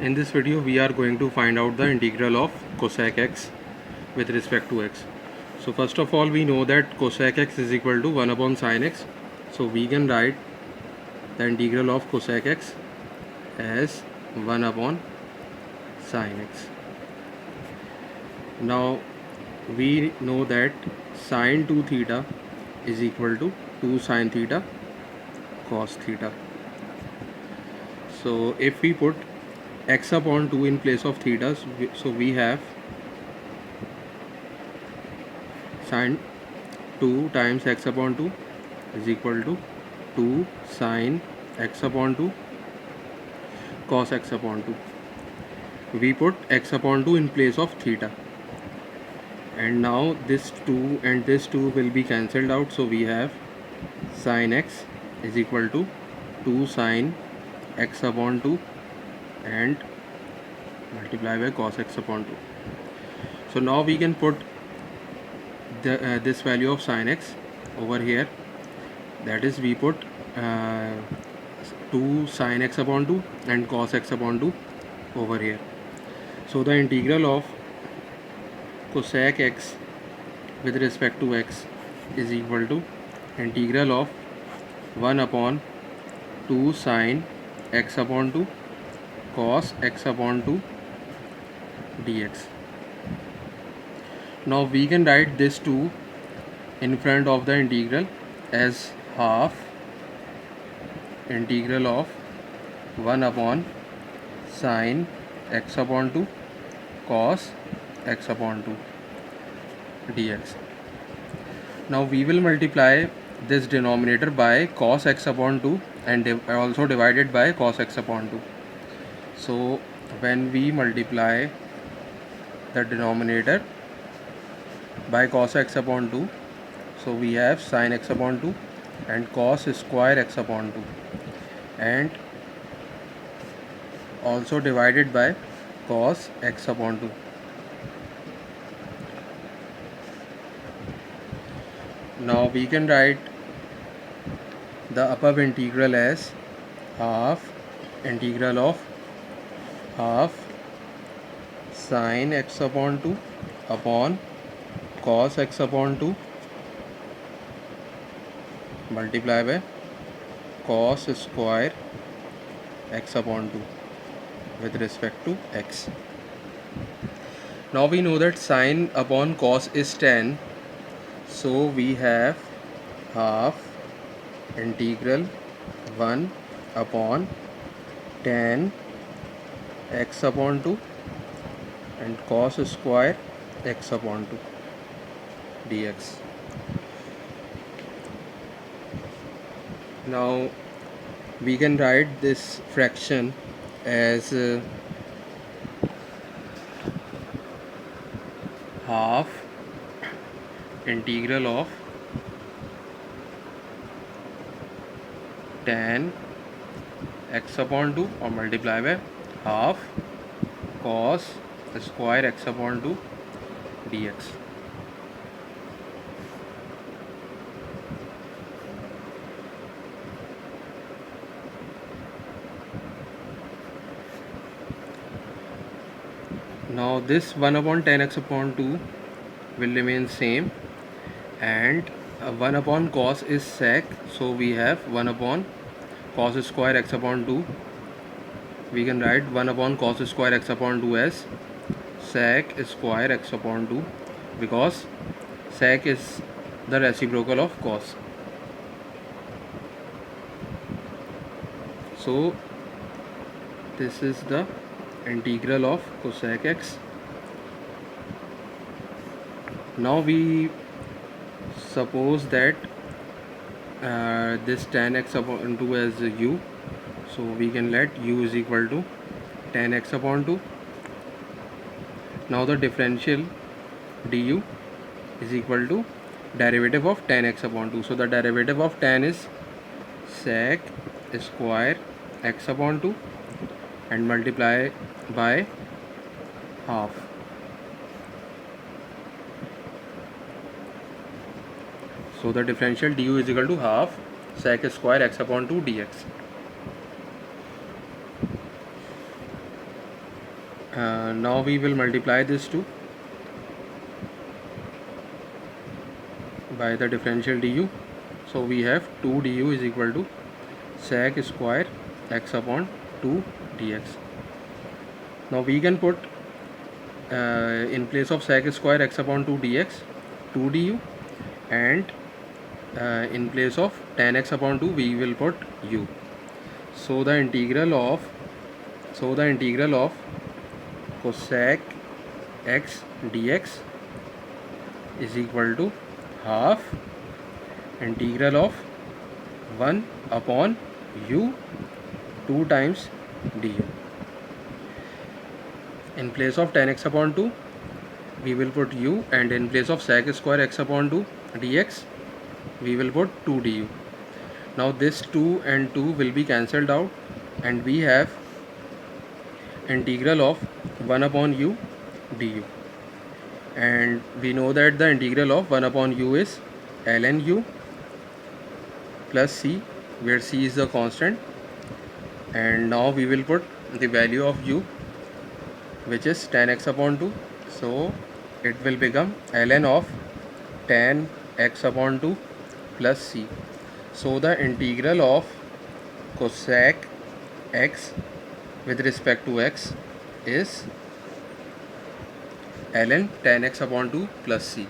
In this video we are going to find out the integral of cosec x with respect to x. So first of all, we know that cosec x is equal to 1 upon sin x. So we can write the integral of cosec x as 1 upon sin x. Now we know that sin 2 theta is equal to 2 sin theta cos theta. So if we put x upon 2 in place of theta, so we have sin 2 times x upon 2 is equal to 2 sin x upon 2 cos x upon 2. We put x upon 2 in place of theta, and now this 2 and this 2 will be cancelled out, so we have sin x is equal to 2 sin x upon 2 and multiply by cos x upon 2. So now we can put this value of sin x over here, that is we put 2 sin x upon 2 and cos x upon 2 over here. So the integral of cosec x with respect to x is equal to integral of 1 upon 2 sin x upon 2 cos x upon 2 dx. Now we can write this 2 in front of the integral as half integral of 1 upon sin x upon 2 cos x upon 2 dx. Now we will multiply this denominator by cos x upon 2 and also divided by cos x upon 2. So when we multiply the denominator by cos x upon 2, so we have sin x upon 2 and cos square x upon 2, and also divided by cos x upon 2. Now we can write the above integral as half integral of half sin x upon 2 upon cos x upon 2 multiply by cos square x upon 2 with respect to x. Now we know that sin upon cos is tan, so we have half integral 1 upon tan x upon 2 and cos square x upon 2 dx. Now we can write this fraction as half integral of tan x upon 2 or multiply by half cos square x upon 2 dx. Now this 1 upon tan x upon 2 will remain same, and 1 upon cos is sec, so we have 1 upon cos square x upon 2. We can write 1 upon cos square x upon 2 as sec square x upon 2, because sec is the reciprocal of cos. So this is the integral of cosec x. Now we suppose that this tan x upon 2 as u, so we can let u is equal to tan x upon 2. Now the differential du is equal to derivative of tan x upon 2. So the derivative of tan is sec square x upon 2 and multiply by half. So the differential du is equal to half sec square x upon 2 dx. Now we will multiply this 2 by the differential du. So we have 2 du is equal to sec square x upon 2 dx. Now we can put in place of sec square x upon 2 dx 2 du, and in place of tan x upon 2 we will put u. So the integral of cosec x dx is equal to half integral of 1 upon u 2 times du. In place of tan x upon 2 we will put u, and in place of sec square x upon 2 dx we will put 2 du. Now this 2 and 2 will be cancelled out, and we have integral of 1 upon u du, and we know that the integral of 1 upon u is ln u plus c, where c is the constant. And now we will put the value of u, which is tan x upon 2, so it will become ln of tan x upon 2 plus c. So the integral of cosec x with respect to x is ln tan x upon 2 plus c.